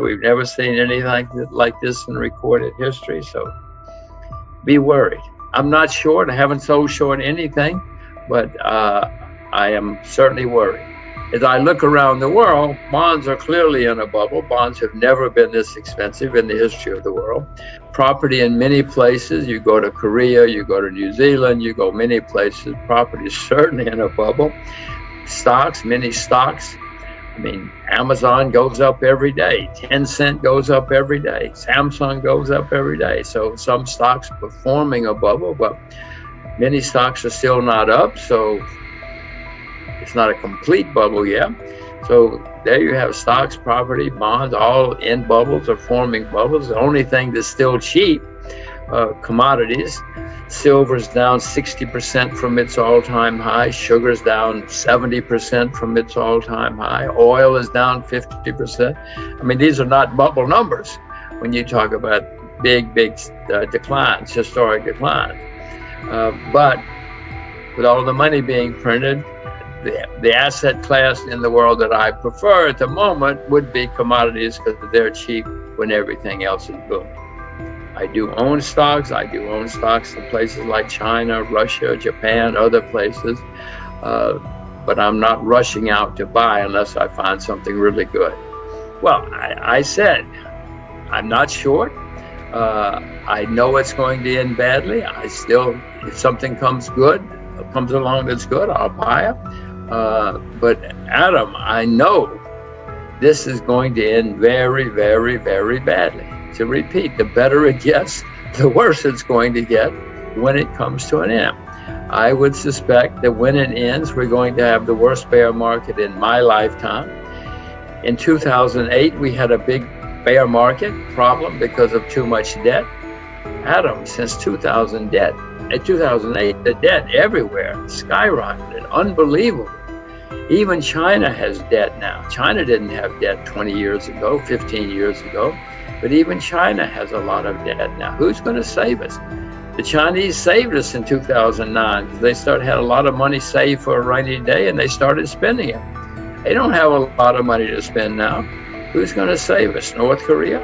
We've never seen anything like this in recorded history. So be worried. I'm not short. I haven't sold short anything, but I am certainly worried. As I look around the world, bonds are clearly in a bubble. Bonds have never been this expensive in the history of the world. Property in many places, you go to Korea, you go to New Zealand, you go many places, property is certainly in a bubble. Stocks, many stocks. I mean, Amazon goes up every day. Tencent goes up every day. Samsung goes up every day. So some stocks are forming a bubble, but many stocks are still not up. So it's not a complete bubble yet. So there you have stocks, property, bonds, all in bubbles or forming bubbles. The only thing that's still cheap, commodities. Silver's down 60% from its all-time high. Sugar's down 70% from its all-time high. Oil is down 50%. I mean, these are not bubble numbers when you talk about big declines, historic declines. But with all the money being printed, the asset class in the world that I prefer at the moment would be commodities, because they're cheap when everything else is booming. I do own stocks. I do own stocks in places like China, Russia, Japan, other places. But I'm not rushing out to buy unless I find something really good. Well, I said, I'm not short. I know it's going to end badly. If something comes along that's good, I'll buy it. But Adam, I know this is going to end very, very, very badly. To repeat, the better it gets, the worse it's going to get when it comes to an end. I would suspect that when it ends, we're going to have the worst bear market in my lifetime. In 2008, we had a big bear market problem because of too much debt. Adam, since 2008, the debt everywhere skyrocketed, unbelievable. Even China has debt now. China didn't have debt 20 years ago, 15 years ago, but even China has a lot of debt now. Who's going to save us? The Chinese saved us in 2009 because they had a lot of money saved for a rainy day and they started spending it. They don't have a lot of money to spend now. Who's going to save us? North Korea?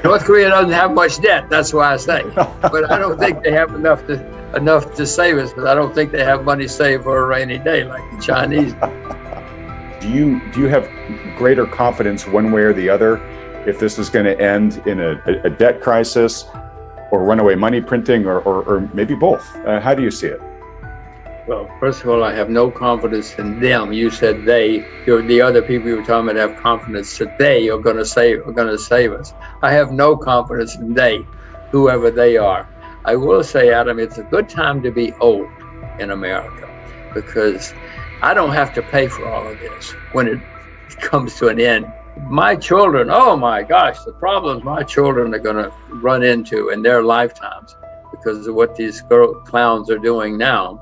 North Korea doesn't have much debt, that's why I say. But I don't think they have enough to save us, but I don't think they have money saved for a rainy day like the Chinese do. Do you have greater confidence one way or the other if this is going to end in a debt crisis or runaway money printing or maybe both? How do you see it? Well, first of all, I have no confidence in them. You said they. The other people you were talking about have confidence that they are going to save us. I have no confidence in they, whoever they are. I will say, Adam, it's a good time to be old in America because I don't have to pay for all of this when it comes to an end. My children, oh my gosh, the problems my children are going to run into in their lifetimes because of what these clowns are doing now.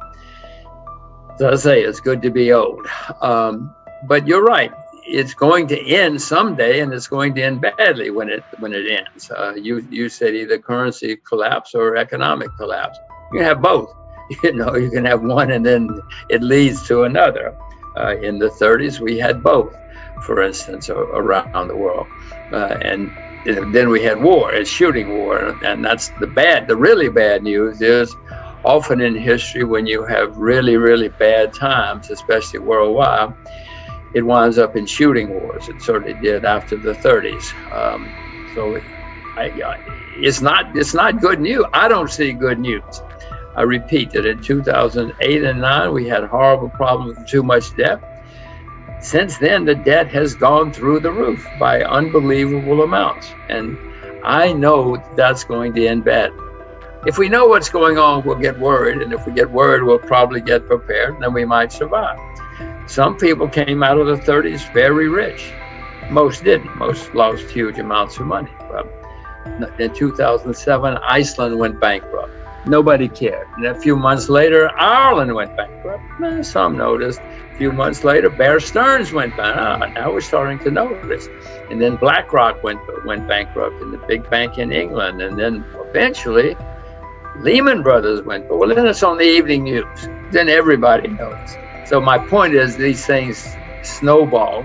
So I say it's good to be old. But you're right. It's going to end someday, and it's going to end badly when it ends. You said either currency collapse or economic collapse. You can have both. You can have one, and then it leads to another. In the 30s, we had both, for instance, around the world, and then we had war, a shooting war, and that's the really bad news is. Often in history, when you have really, really bad times, especially worldwide, it winds up in shooting wars. It certainly did after the 30s. So it's not good news. I don't see good news. I repeat that in 2008 and 9, we had horrible problems with too much debt. Since then, the debt has gone through the roof by unbelievable amounts. And I know that's going to end badly. If we know what's going on, we'll get worried. And if we get worried, we'll probably get prepared, and then we might survive. Some people came out of the 30s very rich. Most didn't. Most lost huge amounts of money. In 2007, Iceland went bankrupt. Nobody cared. And a few months later, Ireland went bankrupt. Some noticed. A few months later, Bear Stearns went bankrupt. Now we're starting to notice. And then BlackRock went bankrupt, in the big bank in England. And then eventually, Lehman Brothers went, well, then it's on the evening news. Then everybody knows. So my point is these things snowball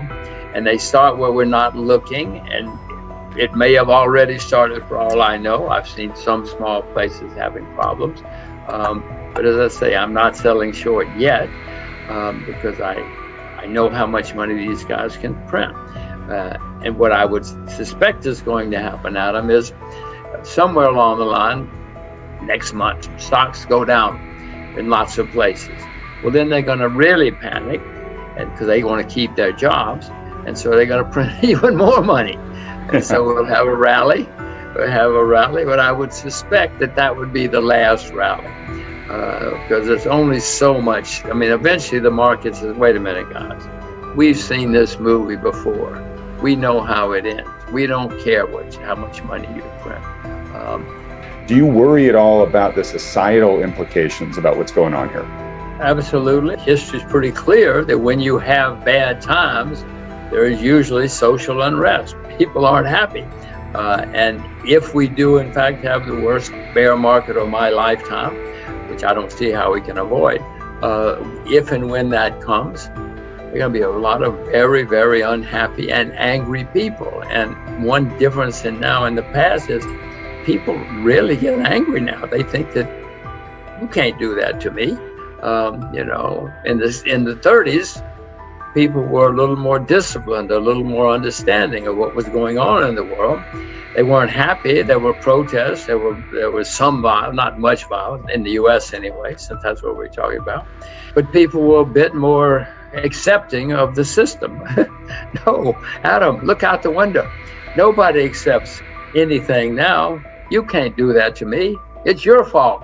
and they start where we're not looking. And It may have already started for all I know. I've seen some small places having problems. But as I say, I'm not selling short yet because I know how much money these guys can print. And what I would suspect is going to happen, Adam, is somewhere along the line, next month, stocks go down in lots of places. Well, then they're going to really panic, and because they want to keep their jobs, and so they're going to print even more money. And so we'll have a rally. But I would suspect that would be the last rally because there's only so much. I mean, eventually the market says, wait a minute, guys, we've seen this movie before. We know how it ends. We don't care how much money you print. Do you worry at all about the societal implications about what's going on here? Absolutely. History's pretty clear that when you have bad times, there is usually social unrest. People aren't happy. And if we do, in fact, have the worst bear market of my lifetime, which I don't see how we can avoid, if and when that comes, there are going to be a lot of very, very unhappy and angry people. And one difference in now and the past is people really get angry now. They think that you can't do that to me. In the 30s, people were a little more disciplined, a little more understanding of what was going on in the world. They weren't happy. There were protests. There was some violence, not much violence in the U.S. anyway, since that's what we're talking about. But people were a bit more accepting of the system. No, Adam, look out the window. Nobody accepts anything now. You can't do that to me. It's your fault.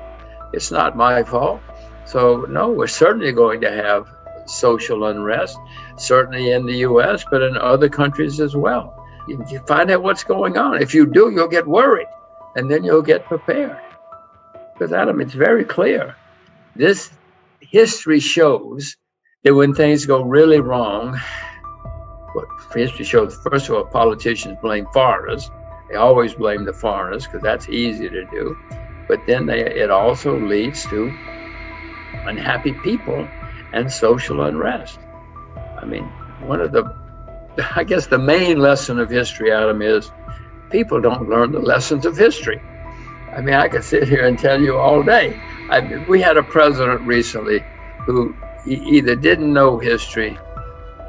It's not my fault. So no, we're certainly going to have social unrest, certainly in the U.S., but in other countries as well. You find out what's going on. If you do, you'll get worried, and then you'll get prepared. Because, Adam, it's very clear. This history shows that when things go really wrong, what history shows, first of all, politicians blame foreigners. They always blame the foreigners because that's easy to do. But then it also leads to unhappy people and social unrest. I mean, I guess the main lesson of history, Adam, is people don't learn the lessons of history. I mean, I could sit here and tell you all day. We had a president recently who either didn't know history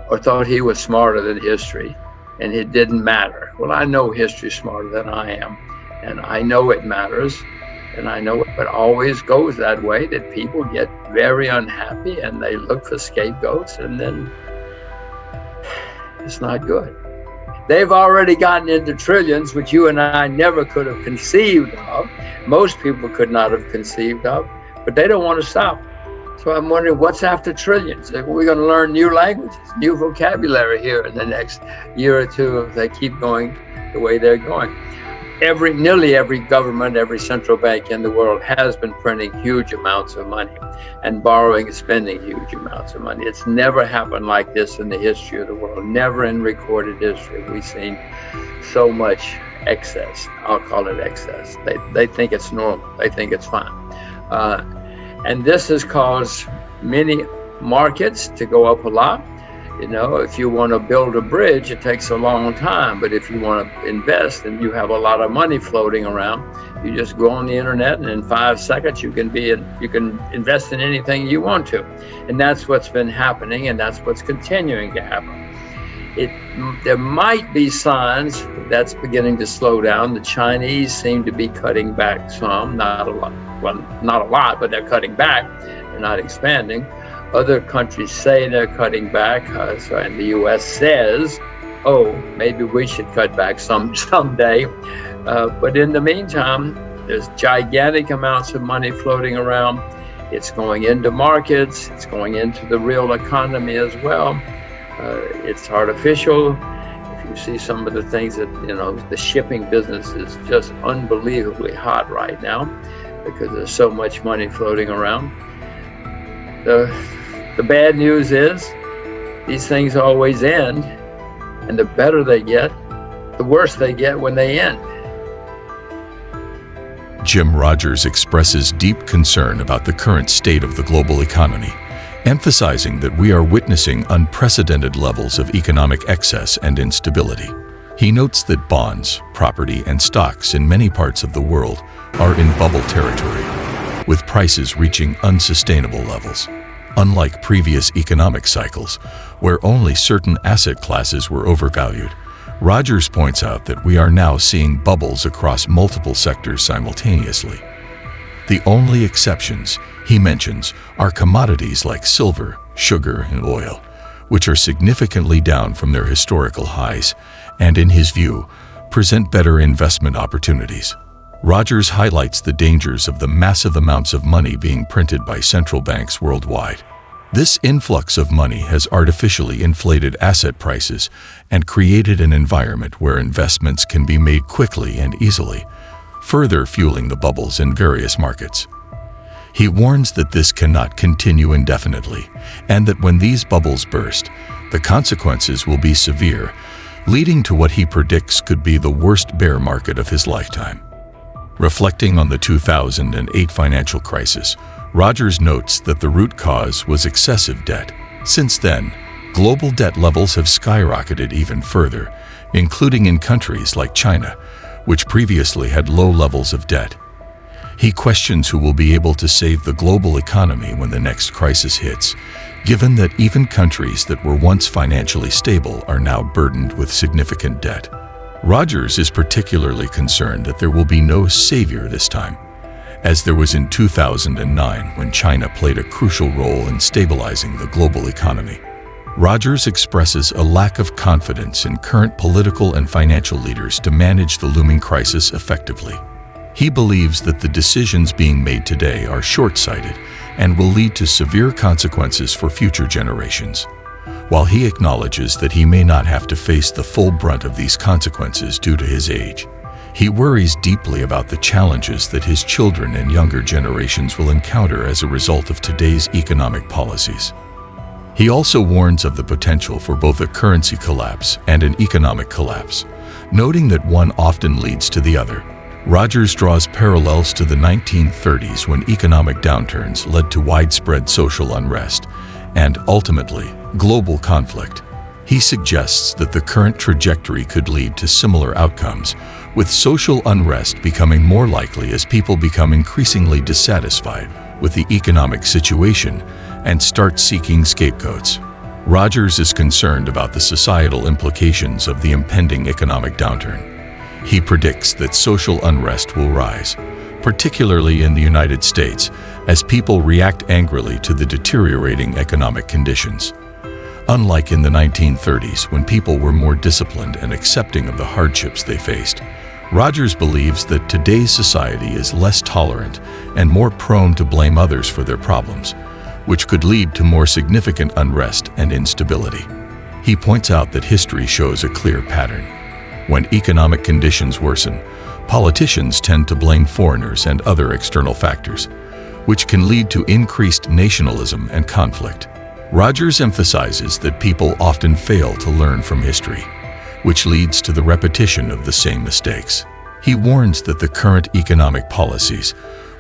or thought he was smarter than history, and it didn't matter. Well, I know history smarter than I am, and I know it matters. And I know it always goes that way, that people get very unhappy and they look for scapegoats, and then it's not good. They've already gotten into trillions, which you and I never could have conceived of. Most people could not have conceived of, but they don't want to stop. So I'm wondering what's after trillions. We're going to learn new languages, new vocabulary here in the next year or two if they keep going the way they're going. Nearly every government, every central bank in the world has been printing huge amounts of money and borrowing and spending huge amounts of money. It's never happened like this in the history of the world. Never in recorded history have we seen so much excess. I'll call it excess. They think it's normal. They think it's fine. And this has caused many markets to go up a lot. You know, if you want to build a bridge, it takes a long time. But if you want to invest and you have a lot of money floating around, you just go on the internet, and in 5 seconds you can invest in anything you want to. And that's what's been happening, and that's what's continuing to happen. There might be signs that's beginning to slow down. The Chinese seem to be cutting back some, not a lot. Well, not a lot, but they're cutting back. They're not expanding. Other countries say they're cutting back, and the U.S. says, oh, maybe we should cut back someday. But in the meantime, there's gigantic amounts of money floating around. It's going into markets. It's going into the real economy as well. It's artificial. If you see some of the things that, the shipping business is just unbelievably hot right now because there's so much money floating around. The bad news is these things always end, and the better they get, the worse they get when they end. Jim Rogers expresses deep concern about the current state of the global economy, emphasizing that we are witnessing unprecedented levels of economic excess and instability. He notes that bonds, property, and stocks in many parts of the world are in bubble territory, with prices reaching unsustainable levels. Unlike previous economic cycles, where only certain asset classes were overvalued, Rogers points out that we are now seeing bubbles across multiple sectors simultaneously. The only exceptions, he mentions, are commodities like silver, sugar, and oil, which are significantly down from their historical highs and, in his view, present better investment opportunities. Rogers highlights the dangers of the massive amounts of money being printed by central banks worldwide. This influx of money has artificially inflated asset prices and created an environment where investments can be made quickly and easily, further fueling the bubbles in various markets. He warns that this cannot continue indefinitely, and that when these bubbles burst, the consequences will be severe, leading to what he predicts could be the worst bear market of his lifetime. Reflecting on the 2008 financial crisis, Rogers notes that the root cause was excessive debt. Since then, global debt levels have skyrocketed even further, including in countries like China, which previously had low levels of debt. He questions who will be able to save the global economy when the next crisis hits, given that even countries that were once financially stable are now burdened with significant debt. Rogers is particularly concerned that there will be no savior this time, as there was in 2009 when China played a crucial role in stabilizing the global economy. Rogers expresses a lack of confidence in current political and financial leaders to manage the looming crisis effectively. He believes that the decisions being made today are short-sighted and will lead to severe consequences for future generations. While he acknowledges that he may not have to face the full brunt of these consequences due to his age, he worries deeply about the challenges that his children and younger generations will encounter as a result of today's economic policies. He also warns of the potential for both a currency collapse and an economic collapse, noting that one often leads to the other. Rogers draws parallels to the 1930s when economic downturns led to widespread social unrest and, ultimately, global conflict. He suggests that the current trajectory could lead to similar outcomes, with social unrest becoming more likely as people become increasingly dissatisfied with the economic situation and start seeking scapegoats. Rogers is concerned about the societal implications of the impending economic downturn. He predicts that social unrest will rise, particularly in the United States, as people react angrily to the deteriorating economic conditions. Unlike in the 1930s, when people were more disciplined and accepting of the hardships they faced, Rogers believes that today's society is less tolerant and more prone to blame others for their problems, which could lead to more significant unrest and instability. He points out that history shows a clear pattern. When economic conditions worsen, politicians tend to blame foreigners and other external factors, which can lead to increased nationalism and conflict. Rogers emphasizes that people often fail to learn from history, which leads to the repetition of the same mistakes. He warns that the current economic policies,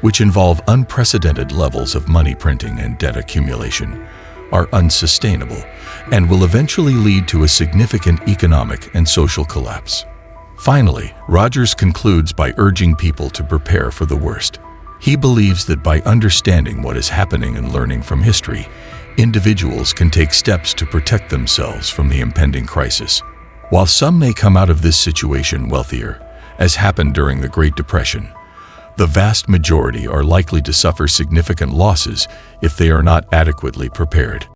which involve unprecedented levels of money printing and debt accumulation, are unsustainable and will eventually lead to a significant economic and social collapse. Finally, Rogers concludes by urging people to prepare for the worst. He believes that by understanding what is happening and learning from history, individuals can take steps to protect themselves from the impending crisis. While some may come out of this situation wealthier, as happened during the Great Depression, the vast majority are likely to suffer significant losses if they are not adequately prepared.